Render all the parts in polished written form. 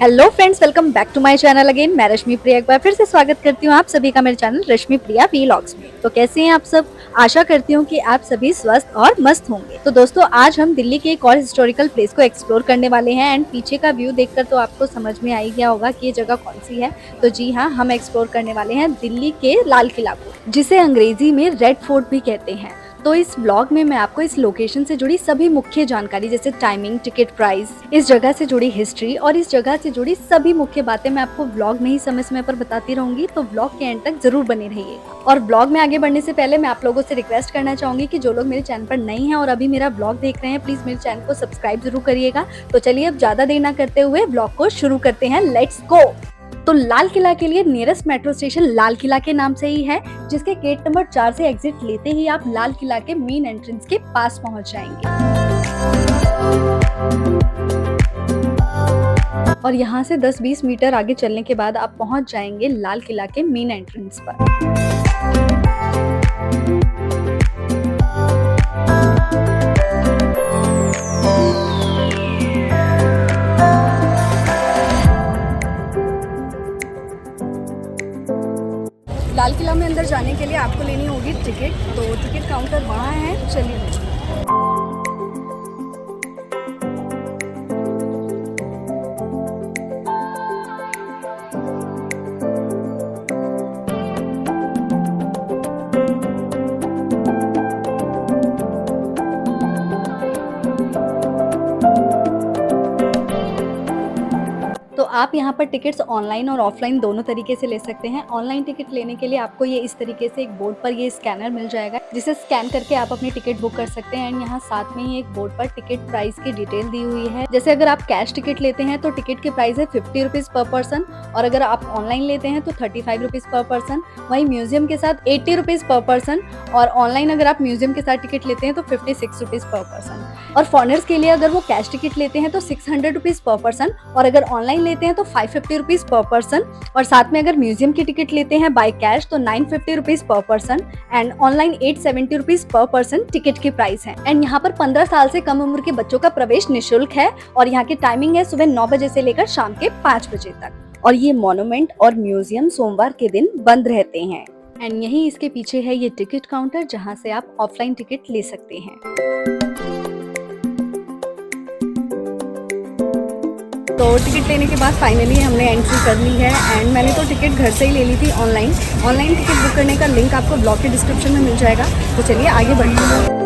Hello friends, welcome back to my channel again. मैं रश्मि प्रिया एक बार फिर से स्वागत करती हूँ आप सभी का मेरे चैनल रश्मि प्रिया वीलॉग्स में। तो कैसे हैं आप सब? आशा करती हूँ कि आप सभी स्वस्थ और मस्त होंगे। तो दोस्तों, आज हम दिल्ली के एक और हिस्टोरिकल प्लेस को एक्सप्लोर करने वाले हैं एंड पीछे का व्यू देखकर तो आपको समझ में आ ही गया होगा कि ये जगह कौन सी है। तो जी हाँ, हम एक्सप्लोर करने वाले हैं दिल्ली के लाल किला को, जिसे अंग्रेजी में रेड फोर्ट भी कहते हैं। तो इस ब्लॉग में मैं आपको इस लोकेशन से जुड़ी सभी मुख्य जानकारी जैसे टाइमिंग, टिकट प्राइस, इस जगह से जुड़ी हिस्ट्री और इस जगह से जुड़ी सभी मुख्य बातें मैं आपको ब्लॉग में ही समय समय पर बताती रहूंगी। तो ब्लॉग के एंड तक जरूर बने रहिएगा। और ब्लॉग में आगे बढ़ने से पहले मैं आप लोगों से रिक्वेस्ट करना चाहूंगी कि जो लोग मेरे चैनल पर नए हैं और अभी मेरा ब्लॉग देख रहे हैं, प्लीज मेरे चैनल को सब्सक्राइब जरूर करिएगा। तो चलिए अब ज्यादा देर ना करते हुए ब्लॉग को शुरू करते हैं। Let's go. तो लाल किला के लिए nearest metro station Lal Qila के नाम से ही है, जिसके गेट नंबर 4 से एग्जिट लेते ही आप लाल किला के मेन एंट्रेंस के पास पहुंच जाएंगे। और यहाँ से 10-20 मीटर आगे चलने के बाद आप पहुंच जाएंगे लाल किला के मेन एंट्रेंस पर। लाल किला में अंदर जाने के लिए आपको लेनी होगी टिकट। तो टिकट काउंटर वहाँ है, चलिए। तो आप यहाँ पर टिकट्स ऑनलाइन और ऑफलाइन दोनों तरीके से ले सकते हैं। ऑनलाइन टिकट लेने के लिए आपको ये इस तरीके से एक बोर्ड पर ये स्कैनर मिल जाएगा, जिसे स्कैन करके आप अपनी टिकट बुक कर सकते हैं। एंड यहाँ साथ में ही एक बोर्ड पर टिकट प्राइस की डिटेल दी हुई है। जैसे अगर आप कैश टिकट लेते हैं तो टिकट की प्राइस है 50 रुपीज पर पर्सन, और अगर आप ऑनलाइन लेते हैं तो 35 रुपीज पर पर्सन। वहीं म्यूजियम के साथ 80 रुपीज पर पर्सन, और ऑनलाइन अगर आप म्यूजियम के साथ टिकट लेते हैं तो 56 रुपीज पर पर्सन। और फॉरनर्स के लिए अगर वो कैश टिकट लेते हैं तो 600 रुपीज पर पर्सन, और अगर ऑनलाइन लेते हैं तो 550 रुपीज पर पर्सन। और साथ में अगर म्यूजियम की टिकट लेते हैं बाय कैश तो 950 rupees per person, and online 870 rupees per person ticket की प्राइस है। एंड यहाँ पर 15 साल से कम उम्र के बच्चों का प्रवेश निःशुल्क है, और यहाँ की टाइमिंग है सुबह 9 बजे से लेकर शाम के 5 बजे तक। और ये मॉन्यूमेंट और म्यूजियम सोमवार के दिन बंद रहते हैं। एंड यही इसके पीछे है ये टिकट काउंटर, जहाँ से आप ऑफलाइन टिकट ले सकते हैं। तो टिकट लेने के बाद फाइनली हमने एंट्री कर ली है। एंड मैंने तो टिकट घर से ही ले ली थी ऑनलाइन। ऑनलाइन टिकट बुक करने का लिंक आपको ब्लॉग के डिस्क्रिप्शन में मिल जाएगा। तो चलिए आगे बढ़ते हैं।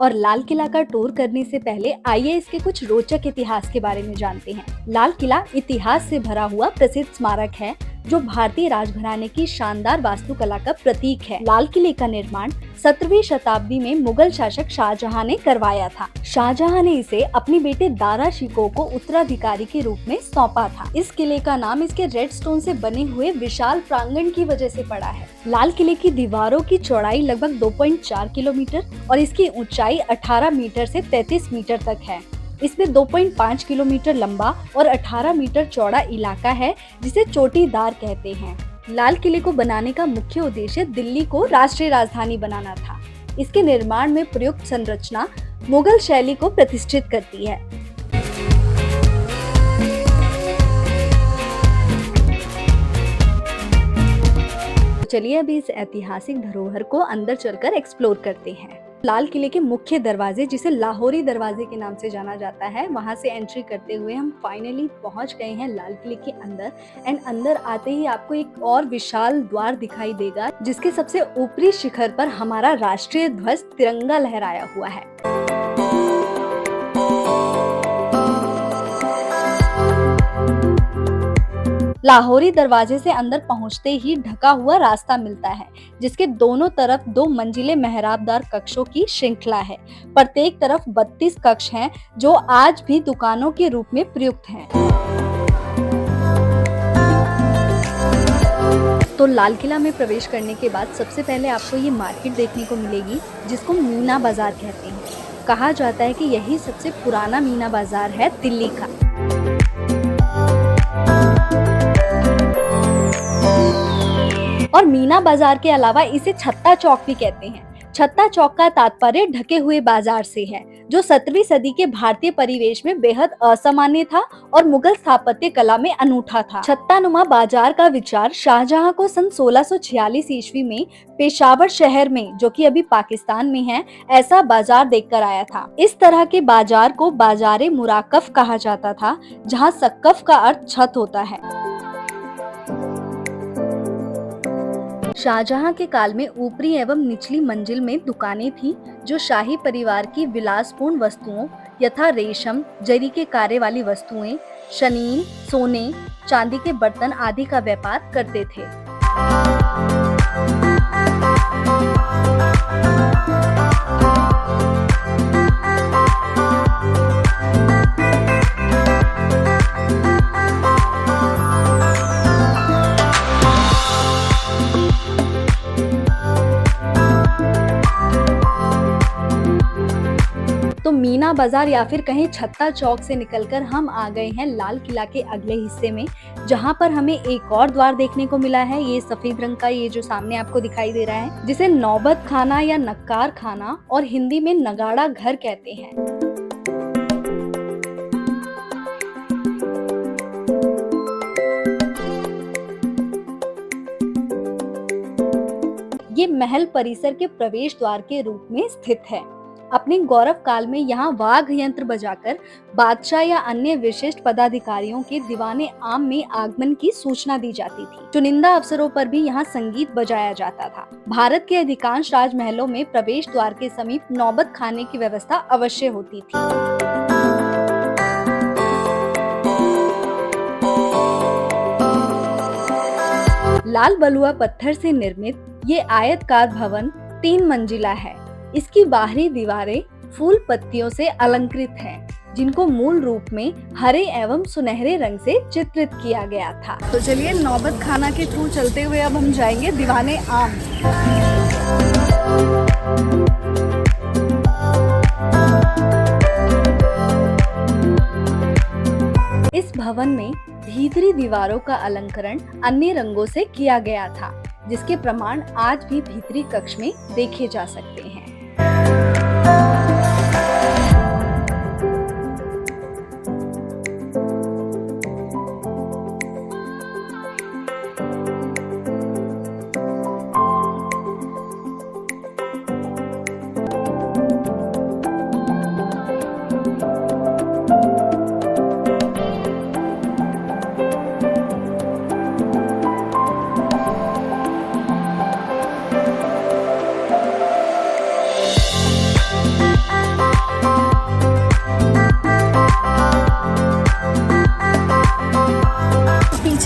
और लाल किला का टूर करने से पहले आइए इसके कुछ रोचक इतिहास के बारे में जानते हैं। लाल किला इतिहास से भरा हुआ प्रसिद्ध स्मारक है, जो भारतीय राजघराने की शानदार वास्तुकला का प्रतीक है। लाल किले का निर्माण 17वीं शताब्दी में मुगल शासक शाहजहां ने करवाया था। शाहजहां ने इसे अपने बेटे दारा शिकोह को उत्तराधिकारी के रूप में सौंपा था। इस किले का नाम इसके रेड स्टोन से बने हुए विशाल प्रांगण की वजह से पड़ा है। लाल किले की दीवारों की चौड़ाई लगभग 2.4 किलोमीटर और इसकी ऊंचाई 18 मीटर से 33 मीटर तक है। इसमें 2.5 किलोमीटर लंबा और 18 मीटर चौड़ा इलाका है, जिसे चोटीदार कहते हैं। लाल किले को बनाने का मुख्य उद्देश्य दिल्ली को राष्ट्रीय राजधानी बनाना था। इसके निर्माण में प्रयुक्त संरचना मुगल शैली को प्रतिष्ठित करती है। चलिए अभी इस ऐतिहासिक धरोहर को अंदर चलकर एक्सप्लोर करते हैं। लाल किले के मुख्य दरवाजे, जिसे लाहौरी दरवाजे के नाम से जाना जाता है, वहां से एंट्री करते हुए हम फाइनली पहुंच गए हैं लाल किले के अंदर। एंड अंदर आते ही आपको एक और विशाल द्वार दिखाई देगा, जिसके सबसे ऊपरी शिखर पर हमारा राष्ट्रीय ध्वज तिरंगा लहराया हुआ है। लाहौरी दरवाजे से अंदर पहुंचते ही ढका हुआ रास्ता मिलता है, जिसके दोनों तरफ 2 मंजिले मेहराबदार कक्षों की श्रृंखला है। प्रत्येक तरफ 32 कक्ष हैं, जो आज भी दुकानों के रूप में प्रयुक्त हैं। तो लाल किला में प्रवेश करने के बाद सबसे पहले आपको ये मार्केट देखने को मिलेगी, जिसको मीना बाजार कहते हैं। कहा जाता है कि यही सबसे पुराना मीना बाजार है दिल्ली का। और मीना बाजार के अलावा इसे छत्ता चौक भी कहते हैं। छत्ता चौक का तात्पर्य ढके हुए बाजार से है, जो 17वीं सदी के भारतीय परिवेश में बेहद असामान्य था और मुगल स्थापत्य कला में अनूठा था। छत्तानुमा बाजार का विचार शाहजहां को सन 1646 ईस्वी में पेशावर शहर में, जो कि अभी पाकिस्तान में है, ऐसा बाजार देखकर आया था। इस तरह के बाजार को बाजारे मुराकफ कहा जाता था, जहां सक्कफ का अर्थ छत होता है। शाहजहां के काल में ऊपरी एवं निचली मंजिल में दुकानें थीं, जो शाही परिवार की विलासपूर्ण वस्तुओं यथा रेशम, जरी के कार्य वाली वस्तुएं, शनील, सोने, चांदी के बर्तन आदि का व्यापार करते थे। तो मीना बाजार या फिर कहीं छत्ता चौक से निकलकर हम आ गए हैं लाल किला के अगले हिस्से में, जहां पर हमें एक और द्वार देखने को मिला है। ये सफेद रंग का, ये जो सामने आपको दिखाई दे रहा है, जिसे नौबत खाना या नक्कार खाना और हिंदी में नगाड़ा घर कहते हैं। ये महल परिसर के प्रवेश द्वार के रूप में स्थित है। अपने गौरव काल में यहाँ वाघ यंत्र बजाकर बादशाह या अन्य विशिष्ट पदाधिकारियों के दीवाने आम में आगमन की सूचना दी जाती थी। चुनिंदा अवसरों पर भी यहाँ संगीत बजाया जाता था। भारत के अधिकांश राजमहलों में प्रवेश द्वार के समीप नौबत खाने की व्यवस्था अवश्य होती थी। लाल बलुआ पत्थर से निर्मित ये आयतकार भवन 3 मंजिला है। इसकी बाहरी दीवारें फूल पत्तियों से अलंकृत हैं, जिनको मूल रूप में हरे एवं सुनहरे रंग से चित्रित किया गया था। तो चलिए नौबत खाना के थ्रू चलते हुए अब हम जाएंगे दीवाने आम। इस भवन में भीतरी दीवारों का अलंकरण अन्य रंगों से किया गया था, जिसके प्रमाण आज भी भीतरी कक्ष में देखे जा सकते हैं।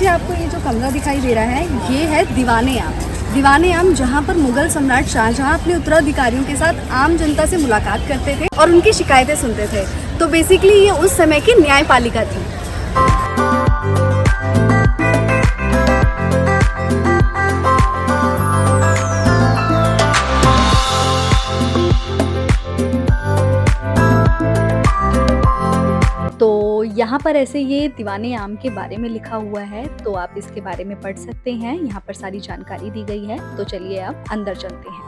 आपको ये जो कमरा दिखाई दे रहा है, ये है दीवाने आम। दीवाने आम, जहाँ पर मुगल सम्राट शाहजहां अपने उत्तराधिकारियों के साथ आम जनता से मुलाकात करते थे और उनकी शिकायतें सुनते थे। तो बेसिकली ये उस समय की न्यायपालिका थी। तो यहाँ पर ऐसे ये दीवाने आम के बारे में लिखा हुआ है, तो आप इसके बारे में पढ़ सकते हैं। यहाँ पर सारी जानकारी दी गई है। तो चलिए अब अंदर चलते हैं।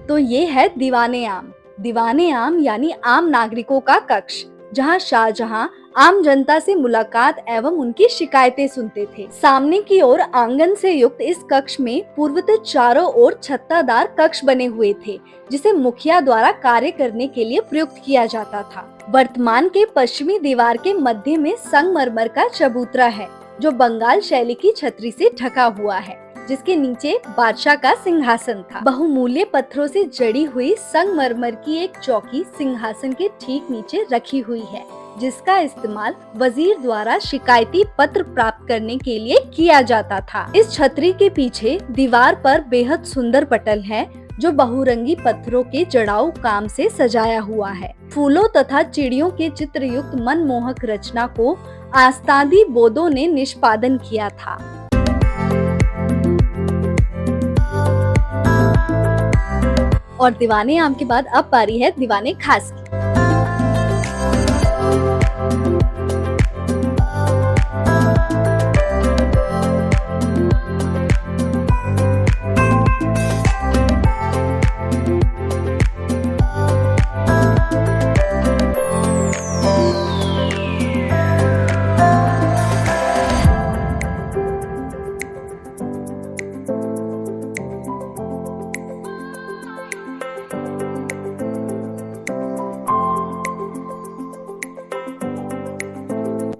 तो ये है दीवाने आम। दीवाने आम यानी आम नागरिकों का कक्ष, जहां शाहजहां आम जनता से मुलाकात एवं उनकी शिकायतें सुनते थे। सामने की ओर आंगन से युक्त इस कक्ष में पूर्वतः चारों ओर छत्तादार कक्ष बने हुए थे, जिसे मुखिया द्वारा कार्य करने के लिए प्रयुक्त किया जाता था। वर्तमान के पश्चिमी दीवार के मध्य में संगमरमर का चबूतरा है, जो बंगाल शैली की छतरी से ढका हुआ है, जिसके नीचे बादशाह का सिंहासन था। बहुमूल्य पत्थरों से जड़ी हुई संगमरमर की एक चौकी सिंहासन के ठीक नीचे रखी हुई है, जिसका इस्तेमाल वजीर द्वारा शिकायती पत्र प्राप्त करने के लिए किया जाता था। इस छतरी के पीछे दीवार पर बेहद सुंदर पटल है, जो बहुरंगी पत्थरों के जड़ाऊ काम से सजाया हुआ है। फूलों तथा चिड़ियों के चित्र युक्त मनमोहक रचना को आस्तादी बोदो ने निष्पादन किया था। और दीवाने आम के बाद अब बारी है दीवाने खास की।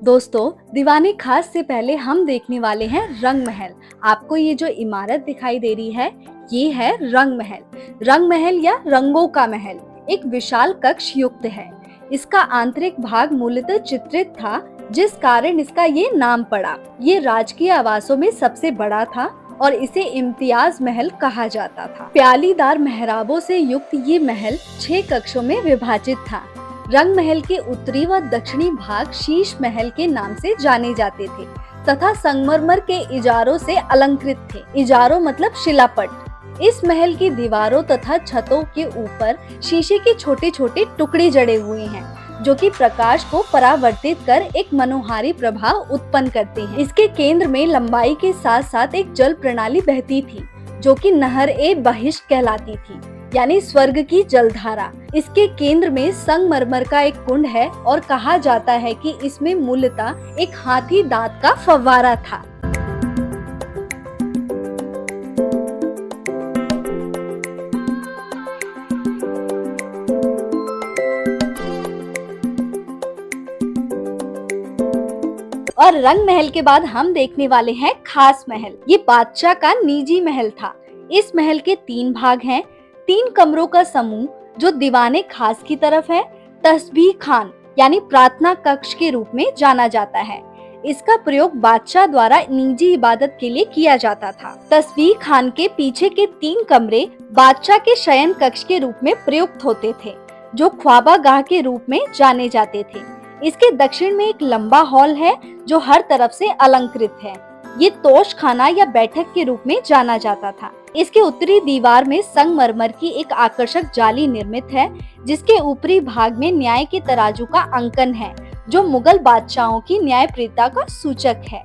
दोस्तों, दीवाने खास से पहले हम देखने वाले हैं रंग महल। आपको ये जो इमारत दिखाई दे रही है, ये है रंग महल। रंग महल या रंगों का महल एक विशाल कक्ष युक्त है। इसका आंतरिक भाग मूलतः चित्रित था, जिस कारण इसका ये नाम पड़ा। ये राजकीय आवासों में सबसे बड़ा था और इसे इम्तियाज महल कहा जाता था। प्यालीदार मेहराबों से युक्त ये महल 6 कक्षों में विभाजित था। रंग महल के उत्तरी व दक्षिणी भाग शीश महल के नाम से जाने जाते थे तथा संगमरमर के इजारों से अलंकृत थे। इजारों मतलब शिलापट। इस महल की दीवारों तथा छतों के ऊपर शीशे के छोटे छोटे टुकड़े जड़े हुए हैं, जो कि प्रकाश को परावर्तित कर एक मनोहारी प्रभाव उत्पन्न करते हैं। इसके केंद्र में लंबाई के साथ साथ एक जल प्रणाली बहती थी, जो कि नहर ए बहिष्ट कहलाती थी, यानी स्वर्ग की जलधारा। इसके केंद्र में संगमरमर का एक कुंड है और कहा जाता है कि इसमें मूलतः एक हाथी दांत का फव्वारा था। और रंग महल के बाद हम देखने वाले हैं खास महल। ये बादशाह का निजी महल था। इस महल के 3 भाग हैं। 3 कमरों का समूह जो दीवाने खास की तरफ है, तस्बीह खान यानी प्रार्थना कक्ष के रूप में जाना जाता है। इसका प्रयोग बादशाह द्वारा निजी इबादत के लिए किया जाता था। तस्बीह खान के पीछे के 3 कमरे बादशाह के शयन कक्ष के रूप में प्रयुक्त होते थे, जो ख्वाबागाह के रूप में जाने जाते थे। इसके दक्षिण में एक लंबा हॉल है जो हर तरफ से अलंकृत है। ये तोश खाना या बैठक के रूप में जाना जाता था। इसके उत्तरी दीवार में संगमरमर की एक आकर्षक जाली निर्मित है, जिसके ऊपरी भाग में न्याय के तराजू का अंकन है, जो मुगल बादशाहों की न्यायप्रियता का सूचक है।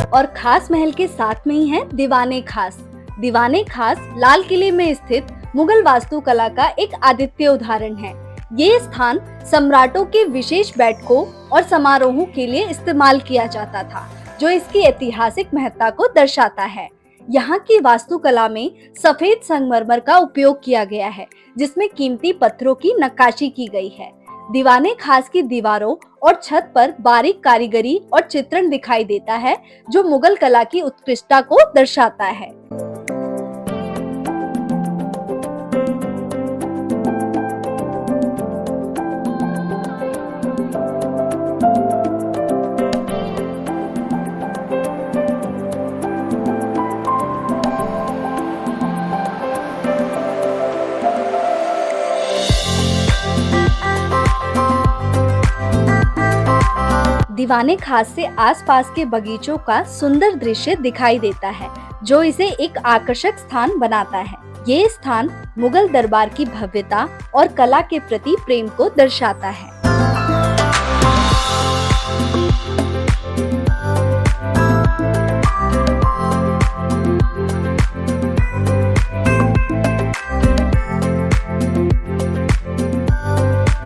और खास महल के साथ में ही है दीवाने खास। दीवाने खास लाल किले में स्थित मुगल वास्तुकला का एक अद्वितीय उदाहरण है। ये स्थान सम्राटों के विशेष बैठकों और समारोहों के लिए इस्तेमाल किया जाता था, जो इसकी ऐतिहासिक महत्ता को दर्शाता है। यहाँ की वास्तुकला में सफेद संगमरमर का उपयोग किया गया है, जिसमें कीमती पत्थरों की नक्काशी की गई है। दीवाने खास की दीवारों और छत पर बारीक कारीगरी और चित्रण दिखाई देता है, जो मुगल कला की उत्कृष्टता को दर्शाता है। दीवाने खास से आसपास के बगीचों का सुंदर दृश्य दिखाई देता है, जो इसे एक आकर्षक स्थान बनाता है। ये स्थान मुगल दरबार की भव्यता और कला के प्रति प्रेम को दर्शाता है।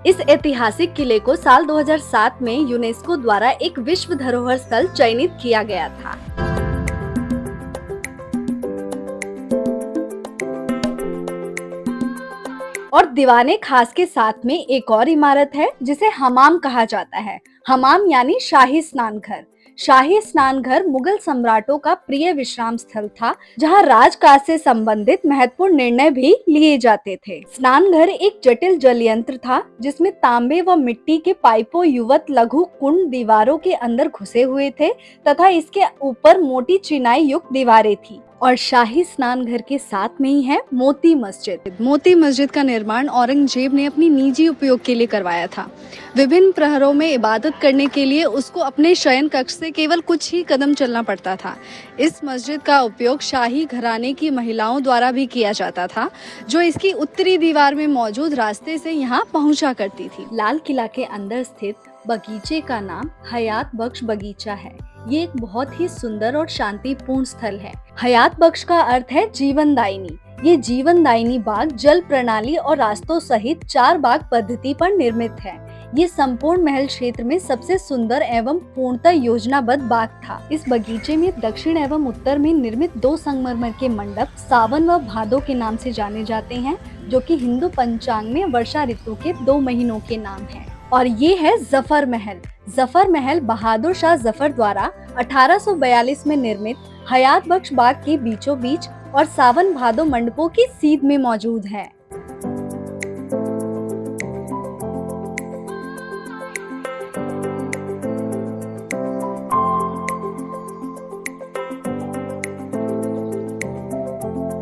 इस ऐतिहासिक किले को साल 2007 में यूनेस्को द्वारा एक विश्व धरोहर स्थल चयनित किया गया था। और दीवाने खास के साथ में एक और इमारत है, जिसे हमाम कहा जाता है। हमाम यानी शाही स्नान घर। शाही स्नान घर मुगल सम्राटों का प्रिय विश्राम स्थल था, जहां राजकाज से संबंधित महत्वपूर्ण निर्णय भी लिए जाते थे। स्नान घर एक जटिल जल यंत्र था, जिसमें तांबे व मिट्टी के पाइपों युक्त लघु कुंड दीवारों के अंदर घुसे हुए थे तथा इसके ऊपर मोटी चिनाई युक्त दीवारें थी और शाही स्नान घर के साथ में ही है मोती मस्जिद। मोती मस्जिद का निर्माण औरंगजेब ने अपनी निजी उपयोग के लिए करवाया था। विभिन्न प्रहरों में इबादत करने के लिए उसको अपने शयन कक्ष से केवल कुछ ही कदम चलना पड़ता था। इस मस्जिद का उपयोग शाही घराने की महिलाओं द्वारा भी किया जाता था, जो इसकी उत्तरी दीवार में मौजूद रास्ते से यहाँ पहुँचा करती थी। लाल किला के अंदर स्थित बगीचे का नाम हयात बख्श बगीचा है। ये एक बहुत ही सुंदर और शांतिपूर्ण स्थल है। हयात बख्श का अर्थ है जीवनदायिनी। ये जीवनदायिनी बाग जल प्रणाली और रास्तों सहित 4 बाग पद्धति पर निर्मित है। ये संपूर्ण महल क्षेत्र में सबसे सुंदर एवं पूर्णतः योजनाबद्ध बाग था। इस बगीचे में दक्षिण एवं उत्तर में निर्मित 2 संगमरमर के मंडप सावन व भादो के नाम से जाने जाते हैं, जो कि हिंदू पंचांग में वर्षा ऋतु के 2 महीनों के नाम हैं। और ये है जफर महल। जफर महल बहादुर शाह जफर द्वारा 1842 में निर्मित हयात बख्श बाग के बीचों बीच और सावन भादो मंडपों की सीध में मौजूद है।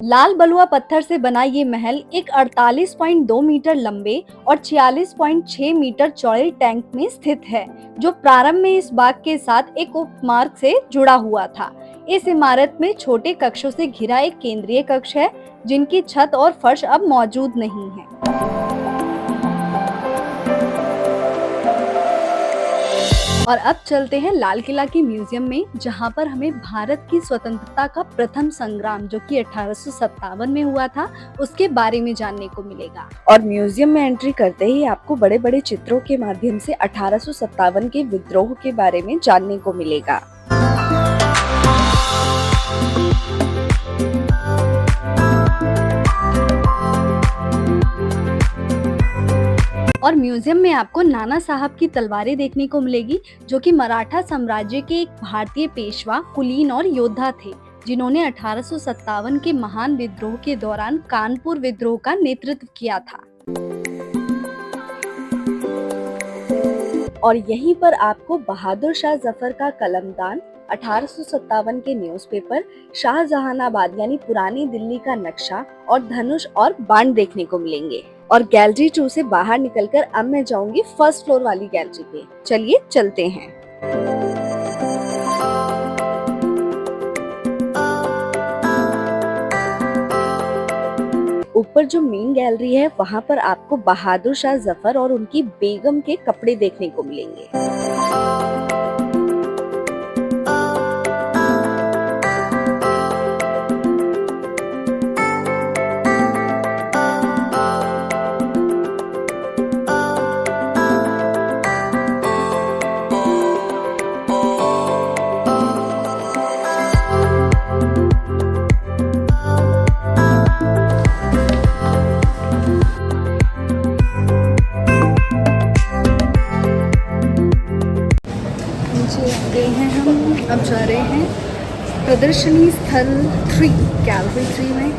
लाल बलुआ पत्थर से बना ये महल एक 48.2 मीटर लंबे और 46.6 मीटर चौड़े टैंक में स्थित है, जो प्रारंभ में इस बाग के साथ एक उपमार्ग से जुड़ा हुआ था। इस इमारत में छोटे कक्षों से घिरा एक केंद्रीय कक्ष है, जिनकी छत और फर्श अब मौजूद नहीं है। और अब चलते हैं लाल किला की म्यूजियम में, जहां पर हमें भारत की स्वतंत्रता का प्रथम संग्राम, जो कि 1857 में हुआ था, उसके बारे में जानने को मिलेगा। और म्यूजियम में एंट्री करते ही आपको बड़े बड़े चित्रों के माध्यम से 1857 के विद्रोह के बारे में जानने को मिलेगा। और म्यूजियम में आपको नाना साहब की तलवारें देखने को मिलेगी, जो कि मराठा साम्राज्य के एक भारतीय पेशवा, कुलीन और योद्धा थे, जिन्होंने 1857 के महान विद्रोह के दौरान कानपुर विद्रोह का नेतृत्व किया था। और यहीं पर आपको बहादुर शाह जफर का कलमदान, 1857 के न्यूज़पेपर, शाहजहानाबाद यानी पुरानी दिल्ली का नक्शा और धनुष और बाण देखने को मिलेंगे। और गैलरी 2 से बाहर निकलकर अब मैं जाऊंगी फर्स्ट फ्लोर वाली गैलरी पे। चलिए चलते हैं। ऊपर जो मेन गैलरी है, वहाँ पर आपको बहादुर शाह जफर और उनकी बेगम के कपड़े देखने को मिलेंगे। अब जा रहे हैं प्रदर्शनी स्थल 3, गैलरी 3 में।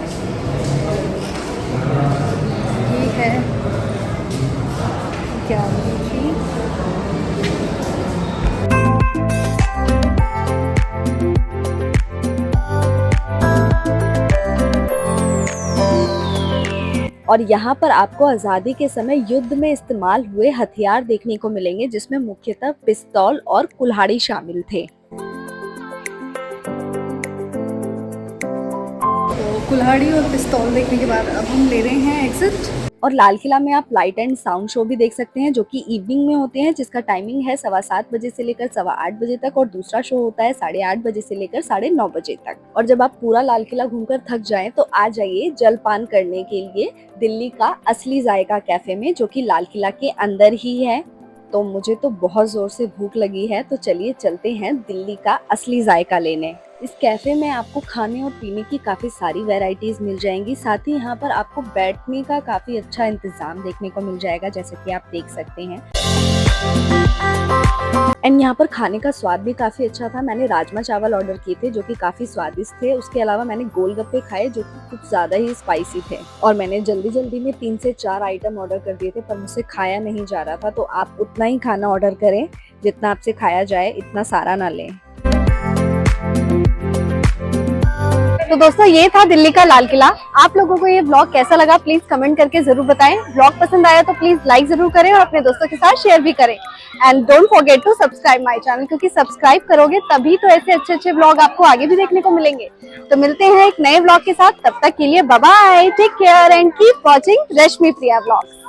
ये है गैलरी 3। और यहाँ पर आपको आजादी के समय युद्ध में इस्तेमाल हुए हथियार देखने को मिलेंगे, जिसमें मुख्यतः पिस्तौल और कुल्हाड़ी शामिल थे। कुल्हाड़ी और पिस्तौल देखने के बाद अब हम ले रहे हैं एग्जिट। और लाल किला में आप लाइट एंड साउंड शो भी देख सकते हैं, जो कि इवनिंग में होते हैं, जिसका टाइमिंग है 7:15 बजे से लेकर 8:15 बजे तक। और दूसरा शो होता है 8:30 बजे से लेकर 9:30 बजे तक। और जब आप पूरा लाल किला घूमकर थक जाएं, तो आ जाइए जलपान करने के लिए दिल्ली का असली जायका कैफे में, जो कि लाल किला के अंदर ही है। तो मुझे तो बहुत जोर से भूख लगी है, तो चलिए चलते हैं दिल्ली का असली जायका लेने। इस कैफे में आपको खाने और पीने की काफी सारी वैरायटीज मिल जाएंगी। साथ ही यहाँ पर आपको बैठने का काफी अच्छा इंतजाम देखने को मिल जाएगा, जैसे कि आप देख सकते हैं। एंड यहाँ पर खाने का स्वाद भी काफी अच्छा था। मैंने राजमा चावल ऑर्डर किए थे, जो कि काफी स्वादिष्ट थे। उसके अलावा मैंने गोलगप्पे खाए, जो कि कुछ ज्यादा ही स्पाइसी थे। और मैंने जल्दी में 3 से 4 आइटम ऑर्डर कर दिए थे, पर मुझसे खाया नहीं जा रहा था। तो आप उतना ही खाना ऑर्डर करें जितना आपसे खाया जाए, इतना सारा ना लें। तो दोस्तों ये था दिल्ली का लाल किला। आप लोगों को ये ब्लॉग कैसा लगा प्लीज कमेंट करके जरूर बताएं। ब्लॉग पसंद आया तो प्लीज लाइक जरूर करें और अपने दोस्तों के साथ शेयर भी करें। And don't forget to subscribe my channel, क्योंकि सब्सक्राइब करोगे तभी तो ऐसे अच्छे अच्छे ब्लॉग आपको आगे भी देखने को मिलेंगे। तो मिलते हैं एक नए ब्लॉग के साथ, तब तक के लिए bye bye, take care and keep watching Rashmi Priya blogs.